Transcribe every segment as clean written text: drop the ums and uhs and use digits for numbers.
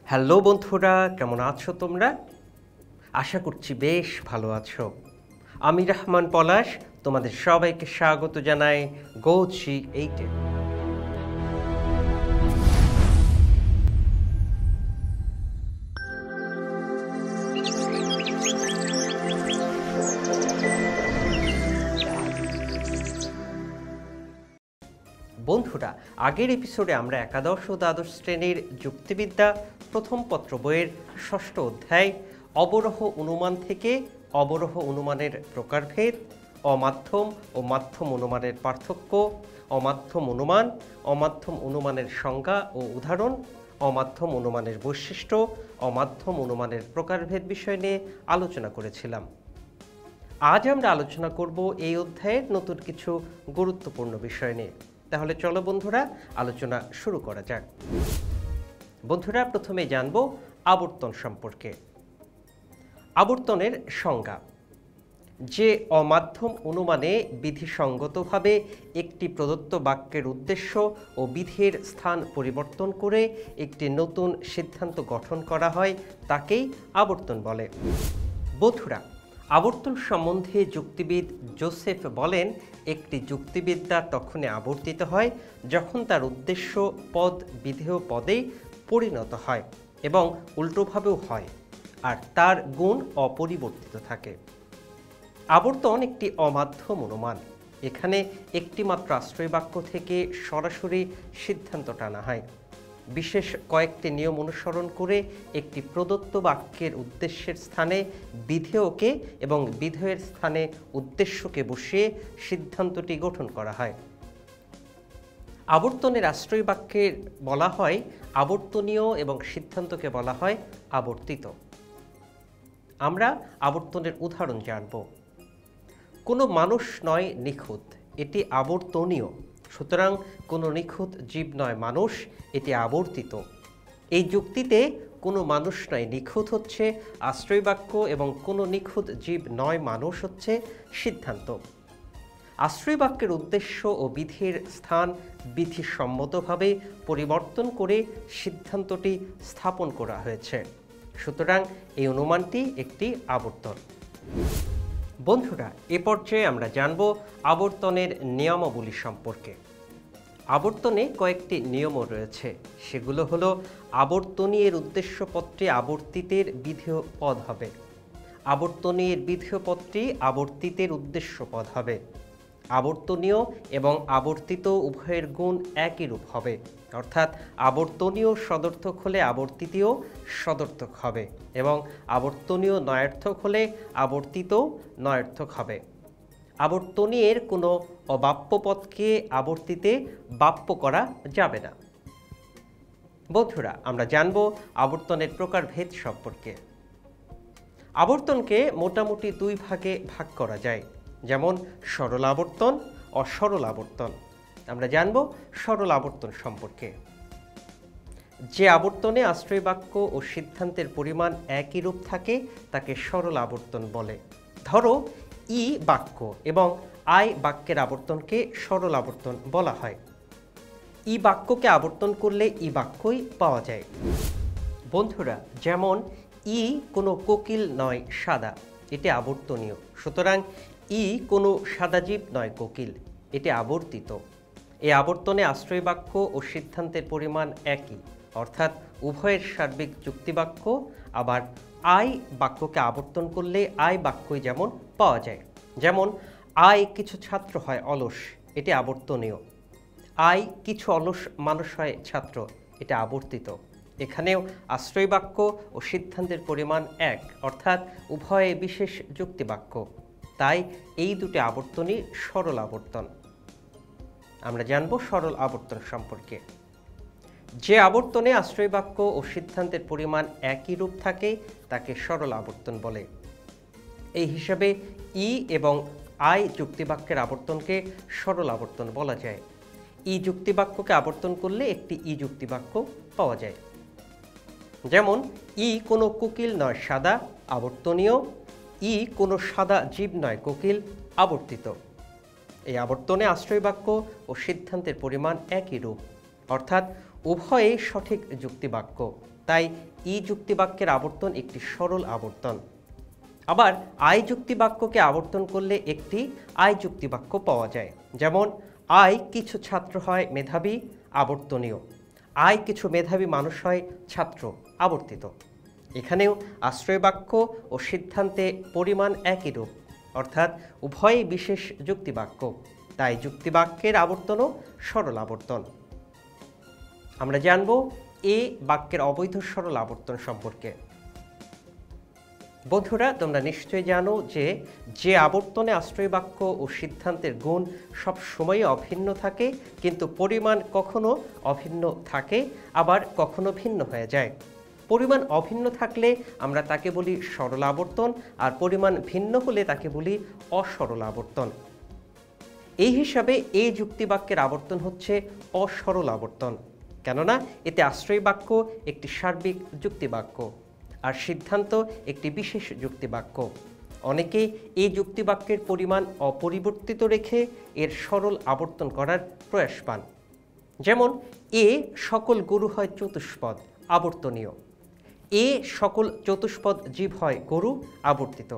Hello বন্ধুরা, কেমন আছো তোমরা? আশা করছি বেশ ভালো আছো। আমি রহমান পলাশ তোমাদের সবাইকে স্বাগত জানাই গোজি 8-এ। বন্ধুরা, আগের এপিসোডে আমরা একাদশ ও দ্বাদশ শ্রেণীর যুক্তিবিদ্যা প্রথম পত্র বইয়ের ষষ্ঠ অধ্যায় অবরোহ অনুমান থেকে অবরোহ অনুমানের প্রকারভেদ, অমাধ্যম ও মাধ্যম অনুমানের পার্থক্য, অমাধ্যম অনুমান, অমাধ্যম অনুমানের সংজ্ঞা ও উদাহরণ, অমাধ্যম অনুমানের বৈশিষ্ট্য, অমাধ্যম অনুমানের প্রকারভেদ বিষয় নিয়ে আলোচনা করেছিলাম। আজ আমরা আলোচনা করব এই অধ্যায়ের নতুন কিছু গুরুত্বপূর্ণ বিষয় নিয়ে। তাহলে চলো বন্ধুরা, আলোচনা শুরু করা যাক। বন্ধুরা, প্রথমে জানব আবর্তন সম্পর্কে। আবর্তনের সংজ্ঞা: যে অমাধ্যম অনুমানে বিধিসঙ্গতভাবে একটি প্রদত্ত বাক্যের উদ্দেশ্য ও বিধির স্থান পরিবর্তন করে একটি নতুন সিদ্ধান্ত গঠন করা হয় তাকেই আবর্তন বলে। বন্ধুরা, আবর্তন সম্বন্ধে যুক্তিবিদ জোসেফ বলেন, একটি যুক্তিবিদ্যা তখনই আবর্তিত হয় যখন তার উদ্দেশ্য পদ বিধেয় পদে পরিণত হয় এবং উল্টোভাবেও হয়, আর তার গুণ অপরিবর্তিত থাকে। আবর্তন একটি অমাধ্যম অনুমান। এখানে একটিমাত্র আশ্রয় বাক্য থেকে সরাসরি সিদ্ধান্ত টানা হয়। বিশেষ কয়েকটি নিয়ম অনুসরণ করে একটি প্রদত্ত বাক্যের উদ্দেশ্যের স্থানে বিধেয়কে এবং বিধেয়ের স্থানে উদ্দেশ্যকে বসিয়ে সিদ্ধান্তটি গঠন করা হয়। আবর্তনের আশ্রয় বাক্যের বলা হয় আবর্তনীয় এবং সিদ্ধান্তকে বলা হয় আবর্তিত। আমরা আবর্তনের উদাহরণ জানব। কোনো মানুষ নয় নিখুঁত, এটি আবর্তনীয়। সুতরাং কোনো নিখুঁত জীব নয় মানুষ, এটি আবর্তিত। এই যুক্তিতে কোনো মানুষ নয় নিখুঁত হচ্ছে আশ্রয় বাক্য এবং কোনো নিখুঁত জীব নয় মানুষ হচ্ছে সিদ্ধান্ত। আশ্রয় বাক্যের উদ্দেশ্য ও বিধির স্থান বিধিসম্মতভাবে পরিবর্তন করে সিদ্ধান্তটি স্থাপন করা হয়েছে। সুতরাং এই অনুমানটি একটি আবর্তন। বন্ধুরা, এ পর্যায়ে আমরা জানব আবর্তনের নিয়মাবলী সম্পর্কে। আবর্তনে কয়েকটি নিয়মও রয়েছে। সেগুলো হলো: আবর্তনীয়ের উদ্দেশ্য পদটি আবর্তিতের বিধেয় পদ হবে, আবর্তনীয়ের বিধেয় পদটি আবর্তিতের উদ্দেশ্য পদ হবে, আবর্তনীয় এবং আবর্তিত উভয়ের গুণ একই রূপ হবে, অর্থাৎ আবর্তনীয় সদর্থক হলে আবর্তিতীয় সদর্থক হবে এবং আবর্তনীয় নয়ার্থক হলে আবর্তিত নয়ার্থক হবে। আবর্তনীয়ের কোনো অবাপ্য পদকে আবর্তিতে বাপ্য করা যাবে না। বন্ধুরা, আমরা জানব আবর্তনের প্রকারভেদ সম্পর্কে। আবর্তনকে মোটামুটি দুই ভাগে ভাগ করা যায়, যেমন সরল আবর্তন ও সরল আবর্তন। আমরা জানব সরল আবর্তন সম্পর্কে। যে আবর্তনে আশ্রয় বাক্য ও সিদ্ধান্তের পরিমাণ একই রূপ থাকে তাকে সরল আবর্তন বলে। ধরো ই বাক্য এবং আই বাক্যের আবর্তনকে সরল আবর্তন বলা হয়। ই বাক্যকে আবর্তন করলে ই বাক্যই পাওয়া যায়। বন্ধুরা, যেমন ই কোনো কোকিল নয় সাদা, এটি আবর্তনীয়। সুতরাং ই কোনো সাদাজীব নয় কোকিল, এটি আবর্তিত। এই আবর্তনে আশ্রয় বাক্য ও সিদ্ধান্তের পরিমাণ একই, অর্থাৎ উভয়ের সার্বিক যুক্তিবাক্য। আবার আই বাক্যকে আবর্তন করলে আই বাক্যই যেমন পাওয়া যায়। যেমন আই কিছু ছাত্র হয় অলস, এটি আবর্তনীয়। আই কিছু অলস মানুষ হয় ছাত্র, এটা আবর্তিত। এখানেও আশ্রয় বাক্য ও সিদ্ধান্তের পরিমাণ এক, অর্থাৎ উভয়ে বিশেষ যুক্তিবাক্য। তাই এই দুটি আবর্তনই সরল আবর্তন। আমরা জানব সরল আবর্তন সম্পর্কে। যে আবর্তনে আশ্রয় বাক্য ও সিদ্ধান্তের পরিমাণ একই রূপ থাকে তাকে সরল আবর্তন বলে। এই হিসাবে ই এবং আই যুক্তিবাক্যের আবর্তনকে সরল আবর্তন বলা যায়। ই যুক্তিবাক্যকে আবর্তন করলে একটি ই যুক্তিবাক্য পাওয়া যায়। যেমন ই কোনো কোকিল নয় সাদা, আবর্তনীয়। ই কোনো সাদা জীব নয় কোকিল, আবর্তিত। এই আবর্তনে আশ্রয় বাক্য ও সিদ্ধান্তের পরিমাণ একই রূপ, অর্থাৎ উভয়েই সঠিক যুক্তিবাক্য। তাই ই যুক্তিবাক্যের আবর্তন একটি সরল আবর্তন। আবার আই যুক্তিবাক্যকে আবর্তন করলে একটি আই যুক্তিবাক্য পাওয়া যায়। যেমন আই কিছু ছাত্র হয় মেধাবী, আবর্তনীয়। আই কিছু মেধাবী মানুষ হয় ছাত্র, আবর্তিত। এখানেও আশ্রয় বাক্য ও সিদ্ধান্তে পরিমাণ একই রূপ, অর্থাৎ উভয়ই বিশেষ যুক্তিবাক্য, তাই যুক্তিবাক্যের আবর্তনও সরল আবর্তন। আমরা জানব এ বাক্যের অবৈধ সরল আবর্তন সম্পর্কে। বন্ধুরা, তোমরা নিশ্চয়ই জানো যে আবর্তনে আশ্রয় বাক্য ও সিদ্ধান্তের গুণ সব সময়ই অভিন্ন থাকে, কিন্তু পরিমাণ কখনো অভিন্ন থাকে, আবার কখনো ভিন্ন হয়ে যায়। পরিমাণ অভিন্ন থাকলে আমরা তাকে বলি সরল আবর্তন, আর পরিমাণ ভিন্ন হলে তাকে বলি অসরল আবর্তন। এই হিসাবে এই যুক্তিবাক্যের আবর্তন হচ্ছে অসরল আবর্তন, কেননা এতে আশ্রয় বাক্য একটি সার্বিক যুক্তিবাক্য আর সিদ্ধান্ত একটি বিশেষ যুক্তিবাক্য। অনেকে এই যুক্তিবাক্যের পরিমাণ অপরিবর্তিত রেখে এর সরল আবর্তন করার প্রয়াস পান। যেমন এ সকল গরু হয় চতুষ্পদ, আবর্তনীয়। এ সকল চতুষ্পদ জীব হয় গরু, আবর্তিত।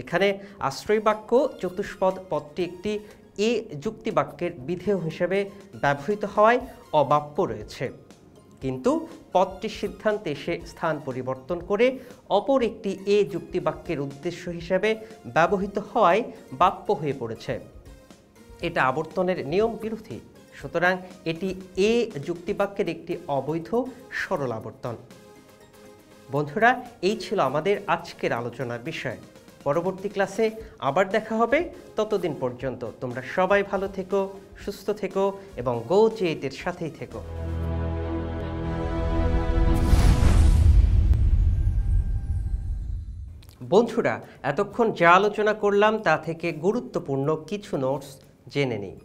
এখানে আশ্রয় বাক্য চতুষ্পদ পদটি একটি এ যুক্তিবাক্যের বিধেয় হিসেবে ব্যবহৃত হওয়ায় অবাপ্য রয়েছে, কিন্তু পদটি সিদ্ধান্তে এসে স্থান পরিবর্তন করে অপর একটি এ যুক্তিবাক্যের উদ্দেশ্য হিসেবে ব্যবহৃত হওয়ায় বাপ্য হয়ে পড়েছে। এটা আবর্তনের নিয়ম বিরোধী, সুতরাং এটি এ যুক্তিবাক্যের একটি অবৈধ সরল আবর্তন। বন্ধুরা, এই ছিল আমাদের আজকের আলোচনার বিষয়। পরবর্তী ক্লাসে আবার দেখা হবে। ততদিন পর্যন্ত তোমরা সবাই ভালো থেকো, সুস্থ থেকো এবং গো জিএইটের সাথেই থেকো। বন্ধুরা, এতক্ষণ যা আলোচনা করলাম তা থেকে গুরুত্বপূর্ণ কিছু নোটস জেনে নিই।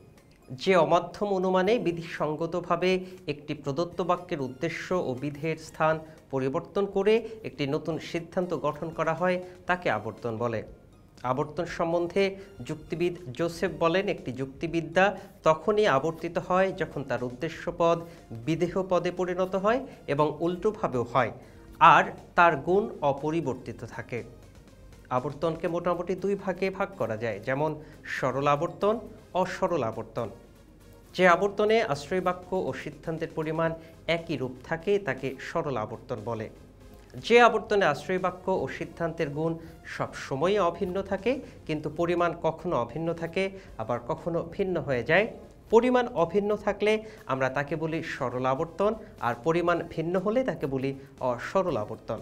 যে অমাধ্যম অনুমানে বিধিসঙ্গতভাবে একটি প্রদত্ত বাক্যের উদ্দেশ্য ও বিধেয়ের স্থান পরিবর্তন করে একটি নতুন সিদ্ধান্ত গঠন করা হয় তাকে আবর্তন বলে। আবর্তন সম্বন্ধে যুক্তিবিদ জোসেফ বলেন, একটি যুক্তিবিদ্যা তখনই আবর্তিত হয় যখন তার উদ্দেশ্য পদ বিধেয় পদে পরিণত হয় এবং উল্টোভাবেও হয়, আর তার গুণ অপরিবর্তিত থাকে। আবর্তনকে মোটামুটি দুই ভাগে ভাগ করা যায়, যেমন সরল আবর্তন, অসরল আবর্তন। যে আবর্তনে আশ্রয় বাক্য ও সিদ্ধান্তের পরিমাণ একই রূপ থাকে তাকে সরল আবর্তন বলে। যে আবর্তনে আশ্রয় বাক্য ও সিদ্ধান্তের গুণ সব সময়ই অভিন্ন থাকে, কিন্তু পরিমাণ কখনো অভিন্ন থাকে, আবার কখনো ভিন্ন হয়ে যায়। পরিমাণ অভিন্ন থাকলে আমরা তাকে বলি সরল আবর্তন, আর পরিমাণ ভিন্ন হলে তাকে বলি অসরল আবর্তন।